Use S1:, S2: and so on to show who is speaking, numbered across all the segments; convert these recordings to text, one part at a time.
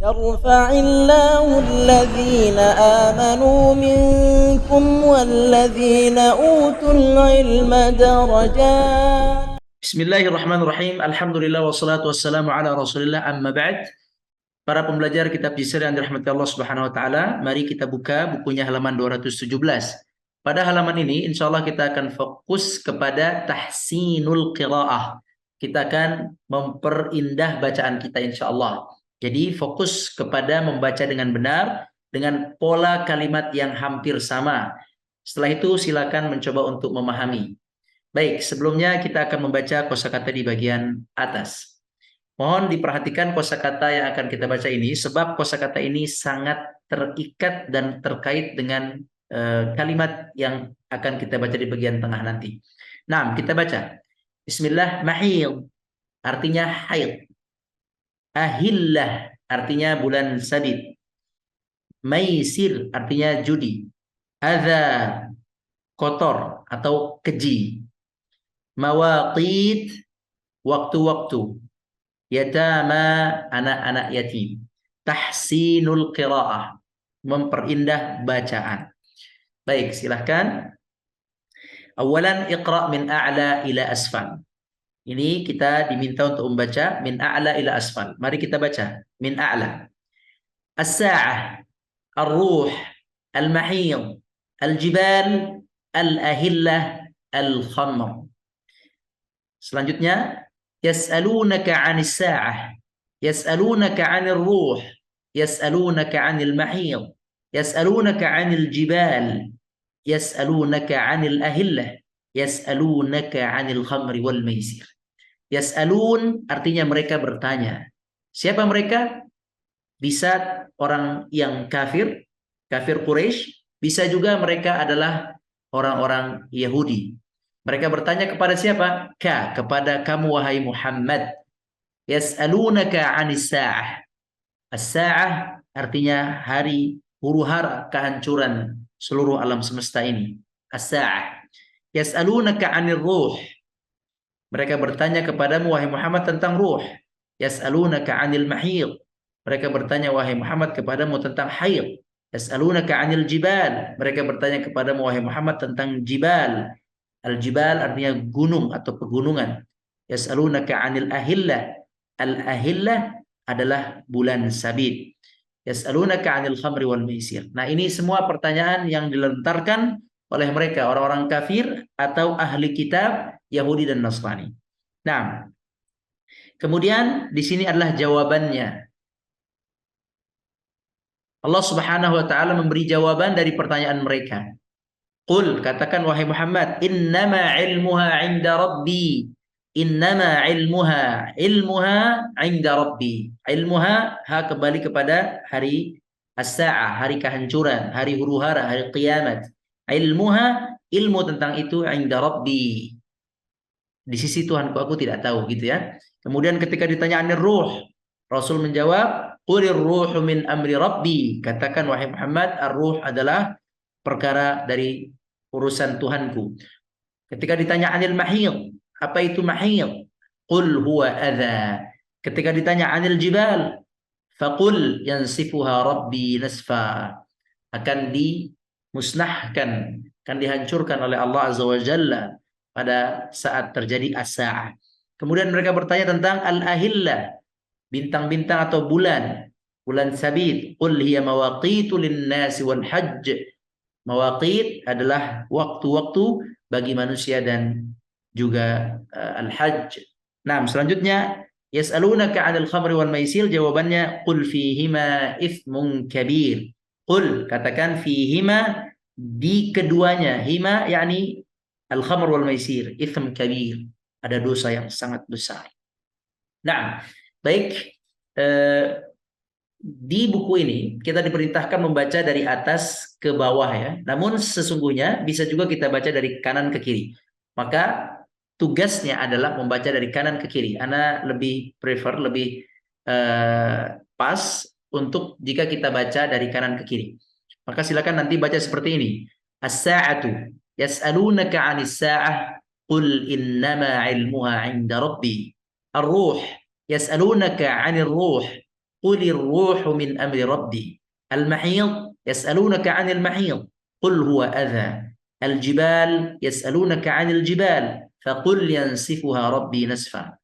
S1: يرفع الله الذين آمنوا منكم والذين أوتوا العلم درجات.
S2: Bismillahirrahmanirrahim. Alhamdulillah wassalatu wassalamu ala Rasulillah amma ba'd. Para pembelajar kitab Jisr yang dirahmati Allah Subhanahu wa taala, mari kita buka bukunya halaman 217. Pada halaman ini insyaallah kita akan fokus kepada tahsinul qiraah. Kita akan memperindah bacaan kita insyaallah. Jadi fokus kepada membaca dengan benar dengan pola kalimat yang hampir sama. Setelah itu silakan mencoba untuk memahami. Baik, sebelumnya kita akan membaca kosakata di bagian atas. Mohon diperhatikan kosakata yang akan kita baca ini, sebab kosakata ini sangat terikat dan terkait dengan kalimat yang akan kita baca di bagian tengah nanti. Nah, kita baca. Bismillah, mahid, artinya haid. Ahillah, artinya bulan sabit. Maisir, artinya judi. Adza, kotor atau keji. Mawaqit, waktu-waktu. Yatama, anak-anak yatim. Tahsinul qiraah, memperindah bacaan. Baik, silahkan. Awalan iqra' min a'la ila asfal. Ini kita diminta untuk membaca min a'la ila asfal. Mari kita baca min a'la. As-sa'ah, ar-ruh, al-mahid, al-jibal, al-ahillah, al-khamr. Selanjutnya, yas'alunaka 'anis sa'ah, yas'alunaka 'anil ruh, yas'alunaka 'anil mahid, yas'alunaka 'anil jibal, yas'alunaka 'anil ahillah, yas'alunaka 'anil khamri wal maisir. Yas'alun artinya mereka bertanya. Siapa mereka? Bisa orang yang kafir, kafir Quraisy, bisa juga mereka adalah orang-orang Yahudi. Mereka bertanya kepada siapa? Kepada kamu wahai Muhammad. Yas'alunaka 'anis sa'ah. As-sa'ah artinya hari huru-hara kehancuran seluruh alam semesta ini. As-sa'ah. Yas'alunaka 'anil ruh. Mereka bertanya kepadamu wahai Muhammad tentang ruh. Yas'alunaka 'anil mahid. Mereka bertanya wahai Muhammad kepadamu tentang haid. Yas'alunaka 'anil jibal. Mereka bertanya kepadamu wahai Muhammad tentang jibal. Al-jibal artinya gunung atau pegunungan. Yas'alunaka 'anil ahillah. Al-ahillah adalah bulan sabit. Yas'alunaka 'anil khamri wal maisir. Nah, ini semua pertanyaan yang dilontarkan oleh mereka orang-orang kafir atau ahli kitab Yahudi dan Nasrani. Nah, kemudian di sini adalah jawabannya. Allah Subhanahu wa taala memberi jawaban dari pertanyaan mereka. Qul, katakan wahai Muhammad, innama ilmuha 'inda rabbi. Innama ilmuha, ilmuha 'inda rabbi. Ilmuha ha kembali kepada hari as-sa'ah, hari kehancuran, hari huru-hara, hari kiamat. Ilmuha, ilmu tentang itu 'inda rabbi. Di sisi Tuhanku aku tidak tahu gitu ya. Kemudian ketika ditanya anir ruh, Rasul menjawab, qulir ruhu min amri rabbi. Katakan wahai Muhammad, ar-ruh adalah perkara dari urusan Tuhanku. Ketika ditanya anil mahid, apa itu mahid? Qul huwa adza. Ketika ditanya anil jibal, faqul yansifuha rabbi nasfa. Akan dimusnahkan, akan dihancurkan oleh Allah Azza wa Jalla pada saat terjadi as-sa'ah. Kemudian mereka bertanya tentang al-ahillah, bintang-bintang atau bulan, bulan sabit. Qul hiya mawaqitu lin-nasi wal hajj. Mawaqit adalah waktu-waktu bagi manusia dan juga al-hajj. Nah, selanjutnya yas'alunaka 'anil khamri wal maisir, jawabannya qul fihima itsmun kabir. Qul, katakan fihima, di keduanya, hima yakni al-khamr wal maisir, itsm kabir, ada dosa yang sangat besar. Nah, baik, di buku ini kita diperintahkan membaca dari atas ke bawah ya. Namun sesungguhnya bisa juga kita baca dari kanan ke kiri. Maka tugasnya adalah membaca dari kanan ke kiri. Ana lebih prefer, lebih pas untuk jika kita baca dari kanan ke kiri. Maka silakan nanti baca seperti ini. As-sa'atu yas'alunaka 'anis sa'ah qul innama 'ilmuha 'inda rabbi. Ar-ruh yas'alunaka 'anir ruh qulir ruhu min amri rabbi. Al-mahid yas'alunaka 'anil mahid qul huwa adha. Al-jibal yas'alunaka 'anil jibal faqul yansifuha rabbi nasfa.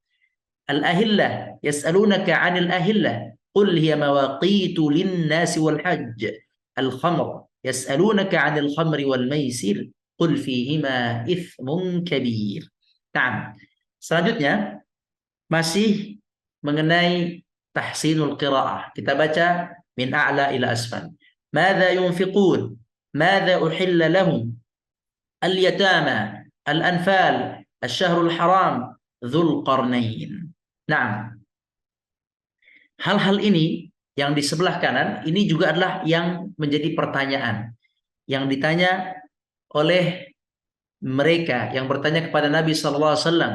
S2: Al-ahillah yas'alunaka 'anil ahillah qul hiya mawaqitu lin-nasi wal hajj. Al-khamr yas'alunaka 'anil khamri wal maisir qul fihima ithmun kabir. Nah, selanjutnya masih mengenai tahsinul qiraah. Kita baca min a'la ila asfal. Madza yunfiqun? Madza uhilla lahum? Al-yatama, al-anfal, asy-syahrul haram, dzul qarnain. Nah, hal-hal ini yang di sebelah kanan ini juga adalah yang menjadi pertanyaan yang ditanya oleh mereka yang bertanya kepada Nabi sallallahu alaihi wasallam.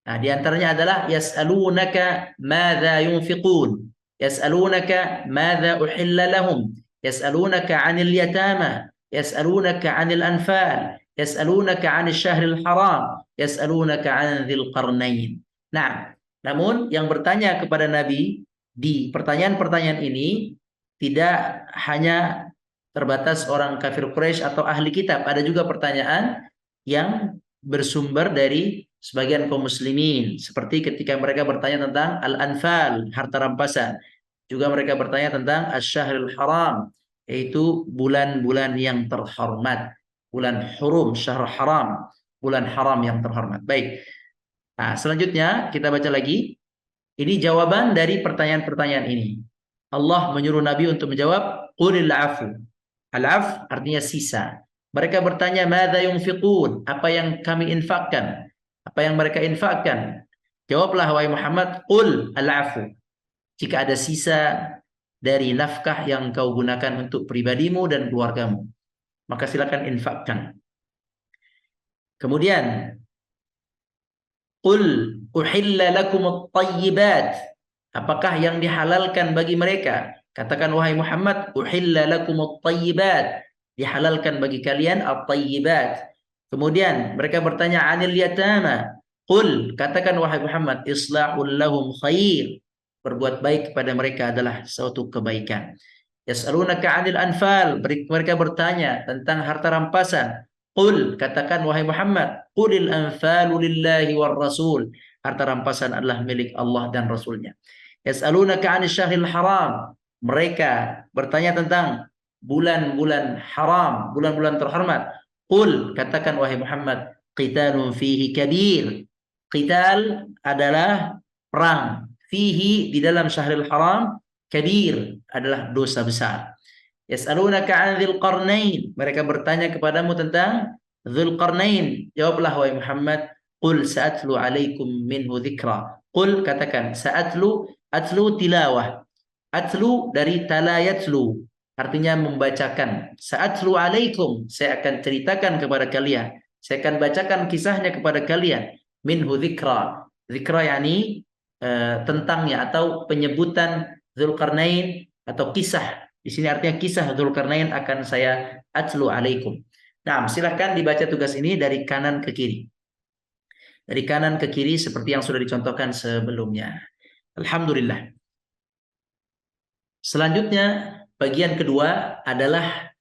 S2: Nah, di antaranya adalah yas'alunaka madza yunfiqun, yas'alunaka madza uhilla lahum, yas'alunaka 'anil yatama, yas'alunaka 'anil anfal, yas'alunaka 'anil syahril haram, yas'alunaka 'an dzil qarnain. Nah, namun yang bertanya kepada Nabi di pertanyaan-pertanyaan ini tidak hanya terbatas orang kafir Quraisy atau ahli kitab, ada juga pertanyaan yang bersumber dari sebagian kaum muslimin, seperti ketika mereka bertanya tentang al-anfal, harta rampasan. Juga mereka bertanya tentang asy-syahril haram, yaitu bulan-bulan yang terhormat, bulan hurum, syahr haram, bulan haram yang terhormat. Baik. Nah, selanjutnya kita baca lagi. Ini jawaban dari pertanyaan-pertanyaan ini. Allah menyuruh Nabi untuk menjawab, qulil afu. Al-af artinya sisa. Mereka bertanya, madza yunfiqun? Apa yang kami infakkan? Apa yang mereka infakkan? Jawablah wahai Muhammad, qul al-afu. Jika ada sisa dari nafkah yang kau gunakan untuk pribadimu dan keluargamu, maka silakan infakkan. Kemudian, qul uhilla lakum at-tayyibat. Apakah yang dihalalkan bagi mereka? Katakan wahai Muhammad, uhilla lakum at-tayyibat. Dihalalkan bagi kalian at-tayyibat. Kemudian mereka bertanya anil yatama. Qul, katakan wahai Muhammad, islahul lahum khair. Berbuat baik kepada mereka adalah suatu kebaikan. Yas'alunaka 'anil anfal. Mereka bertanya tentang harta rampasan. Qul, katakan wahai Muhammad, qulil anfalu lillahi war rasul. Harta rampasan adalah milik Allah dan Rasulnya. Yas'alunaka 'anil syahril haram. Mereka bertanya tentang bulan-bulan haram, bulan-bulan terhormat. Qul, katakan wahai Muhammad, qitalun fihi kabir. Qital adalah perang. Fihi di dalam syahril haram, kabir adalah dosa besar. Yas'alunaka 'an dzil qarnain. Mereka bertanya kepadamu tentang dzul qarnain. Jawablah wahai Muhammad, qul sa'atlu 'alaikum minhu dzikra. Qul, katakan, sa'atlu, atlu tilawah. Atlu dari tala yatlu, artinya membacakan. Sa'atlu 'alaikum, saya akan ceritakan kepada kalian. Saya akan bacakan kisahnya kepada kalian. Minhu dzikra. Dzikra yakni tentangnya atau penyebutan Dzulqarnain atau kisah. Di sini artinya kisah Dzulqarnain akan saya atlu alaikum. Nah, silahkan dibaca tugas ini dari kanan ke kiri. Dari kanan ke kiri seperti yang sudah dicontohkan sebelumnya. Alhamdulillah. Selanjutnya, bagian kedua adalah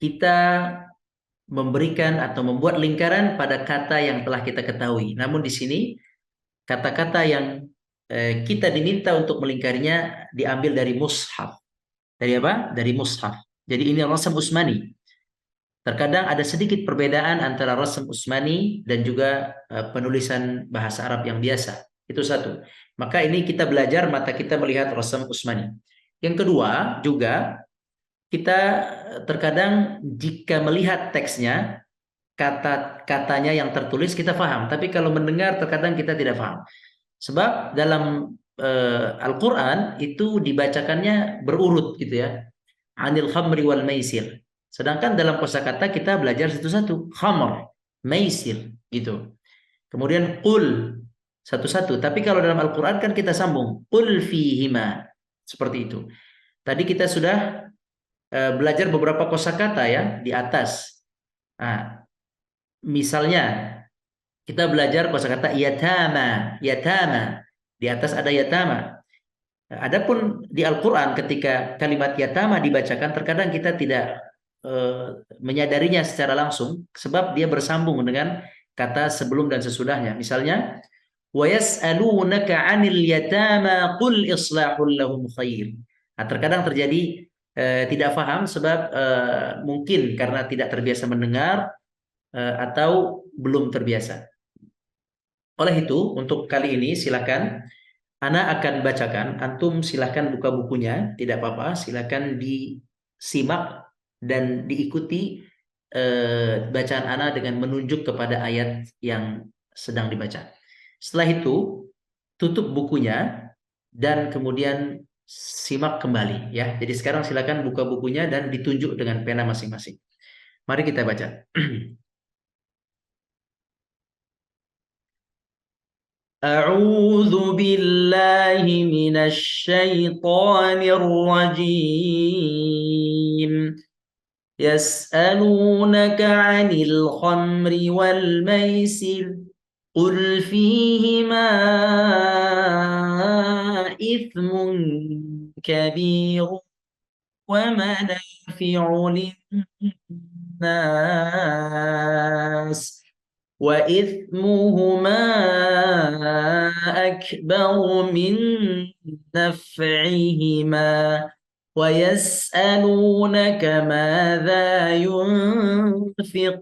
S2: kita memberikan atau membuat lingkaran pada kata yang telah kita ketahui. Namun di sini kata-kata yang kita diminta untuk melingkarinya diambil dari mushaf. Dari apa? Dari mushaf. Jadi ini rasam Utsmani. Terkadang ada sedikit perbedaan antara rasam Utsmani dan juga penulisan bahasa Arab yang biasa. Itu satu. Maka ini kita belajar mata kita melihat rasam Utsmani. Yang kedua juga kita terkadang jika melihat teksnya, kata-katanya yang tertulis kita paham, tapi kalau mendengar terkadang kita tidak paham. Sebab dalam Al-Quran itu dibacakannya berurut gitu ya. Anil khamri wal maisir. Sedangkan dalam kosakata kita belajar satu-satu. Khamr, maisir gitu. Kemudian qul satu-satu. Tapi kalau dalam Al-Quran kan kita sambung. Qul fihima. Seperti itu. Tadi kita sudah belajar beberapa kosakata ya di atas. Nah, misalnya kita belajar kosakata yatama, yatama. Di atas ada yatama. Adapun di Al-Quran ketika kalimat yatama dibacakan, terkadang kita tidak menyadarinya secara langsung sebab dia bersambung dengan kata sebelum dan sesudahnya. Misalnya, wa yas'alunaka 'anil yatama qul islahul lahum khair. Nah, terkadang terjadi tidak paham sebab mungkin karena tidak terbiasa mendengar atau belum terbiasa. Oleh itu, untuk kali ini silakan Ana akan bacakan, antum silakan buka bukunya, tidak apa-apa, silakan disimak dan diikuti bacaan Ana dengan menunjuk kepada ayat yang sedang dibaca. Setelah itu, tutup bukunya dan kemudian simak kembali ya. Jadi sekarang silakan buka bukunya dan ditunjuk dengan pena masing-masing. Mari kita baca. أعوذ بالله من الشيطان الرجيم يسألونك عن الخمر والميسر قل فيهما إثم كبير ومنافع للناس وإثمهما أكبر من نفعهما ويسألونك ماذا ينفقون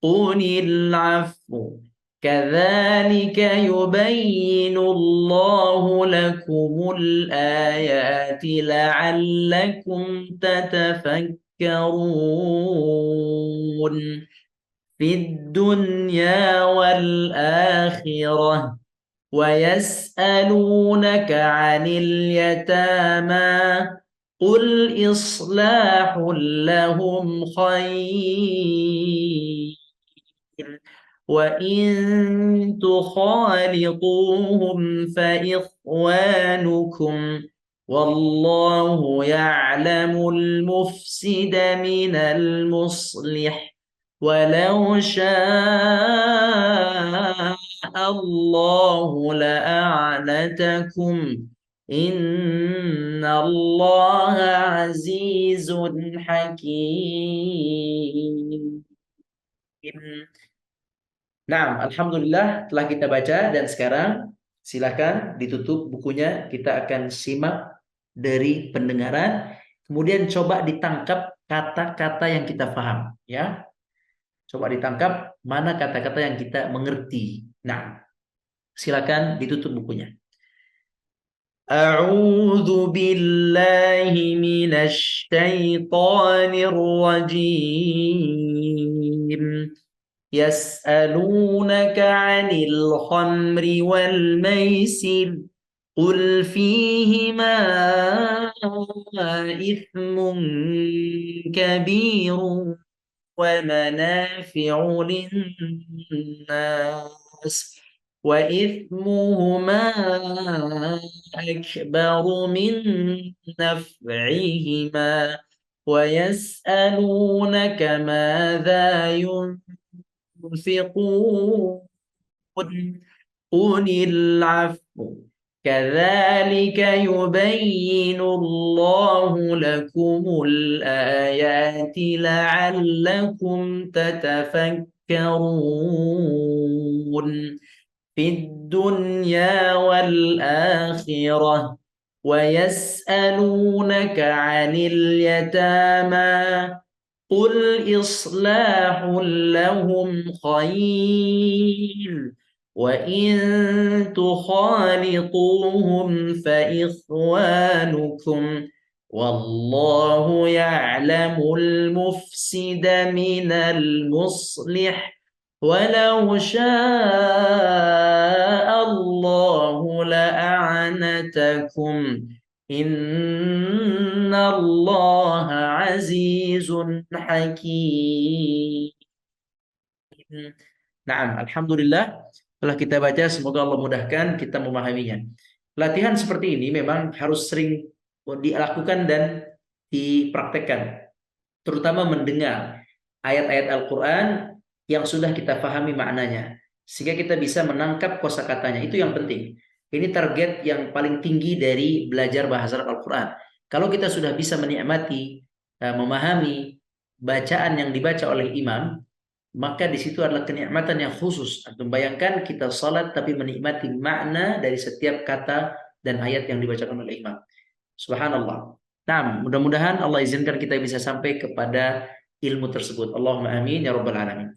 S2: قل العفو كذلك يبين الله لكم الآيات لعلكم تتفكرون في الدنيا والآخرة ويسألونك عن اليتامى قل إصلاح لهم خير وإن تخالطوهم فإخوانكم والله يعلم المفسد من المصلح ولو شاء الله لأعنتكم إن الله عزيز حكيم. Nah, alhamdulillah telah kita baca dan sekarang silakan ditutup bukunya. Kita akan simak dari pendengaran, kemudian coba ditangkap kata-kata yang kita paham, ya. Coba ditangkap mana kata-kata yang kita mengerti. Nah, silakan ditutup bukunya. A'udzu billahi minasy syaithanir rajim. يسألونك عن الخمر والميسر قل فيهما إثم كبير ومنافع للناس وإثمهما أكبر من نفعهما ويسألونك ماذا ينفقون قل العفو كذلك يبين الله لكم الآيات لعلكم تتفكرون في الدنيا والآخرة ويسألونك عن اليتامى قل إصلاح لهم خير وإن تخالطوهم فإخوانكم والله يعلم المفسد من المصلح ولو شاء الله لأعنتكم Inna Allah azizun hakim. Nah, alhamdulillah telah kita baca, semoga Allah mudahkan kita memahaminya. Latihan seperti ini memang harus sering dilakukan dan dipraktekkan, terutama mendengar ayat-ayat Al-Quran yang sudah kita pahami maknanya, sehingga kita bisa menangkap kosakatanya. Itu yang penting. Ini target yang paling tinggi dari belajar bahasa Arab Al-Quran. Kalau kita sudah bisa menikmati, memahami bacaan yang dibaca oleh imam, maka di situ adalah kenikmatan yang khusus. Bayangkan kita salat tapi menikmati makna dari setiap kata dan ayat yang dibacakan oleh imam. Subhanallah. Nah, mudah-mudahan Allah izinkan kita bisa sampai kepada ilmu tersebut. Allahumma amin ya rabbal alamin.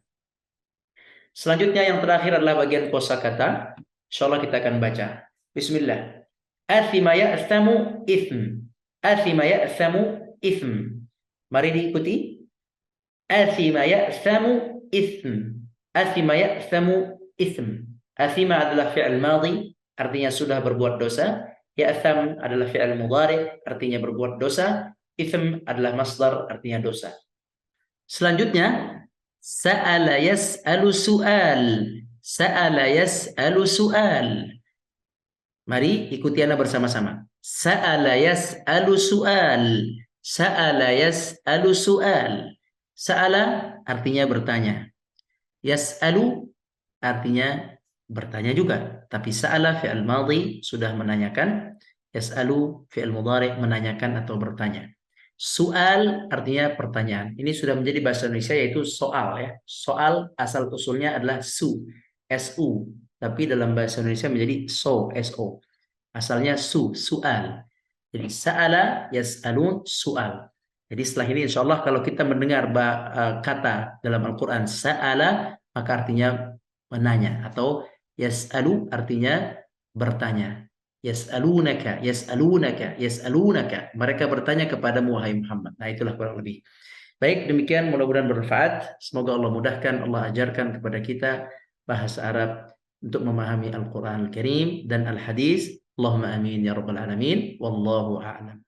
S2: Selanjutnya yang terakhir adalah bagian kosakata. Insyaallah kita akan baca. Bismillah. Athima ya'thamu ithm. Athima ya'thamu ithm. Mari diikuti. Athima ya'thamu ithm. Athima ya'thamu ithm. Athima adalah fi'il madhi, artinya sudah berbuat dosa. Ya'tham adalah fi'il mudhari, artinya berbuat dosa. Ithm adalah masdar, artinya dosa. Selanjutnya, sa'ala yas'alu su'al. Sa'ala yas'alu su'al. Mari ikuti Anda bersama-sama. Sa'ala yas'alu su'al. Sa'ala yas'alu su'al. Sa'ala artinya bertanya. Yas'alu artinya bertanya juga. Tapi sa'ala fi'il madhi sudah menanyakan. Yas'alu fi'il mudhari menanyakan atau bertanya. Soal artinya pertanyaan. Ini sudah menjadi bahasa Indonesia yaitu soal ya. Soal asal usulnya adalah su. Tapi dalam bahasa Indonesia menjadi so. Asalnya sual. Jadi sa'ala yas'alun su'al. Jadi setelah ini insya Allah kalau kita mendengar kata dalam Al-Quran sa'ala maka artinya menanya. Atau yas'alu artinya bertanya. Yas'alunaka. Mereka bertanya kepadamu wahai Muhammad. Nah itulah kurang lebih. Baik, demikian mudah-mudahan bermanfaat. Semoga Allah mudahkan, Allah ajarkan kepada kita bahasa Arab untuk memahami Al-Quran Al-Karim dan Al-Hadis. Allahumma amin ya rabbal alamin. Wallahu a'lam.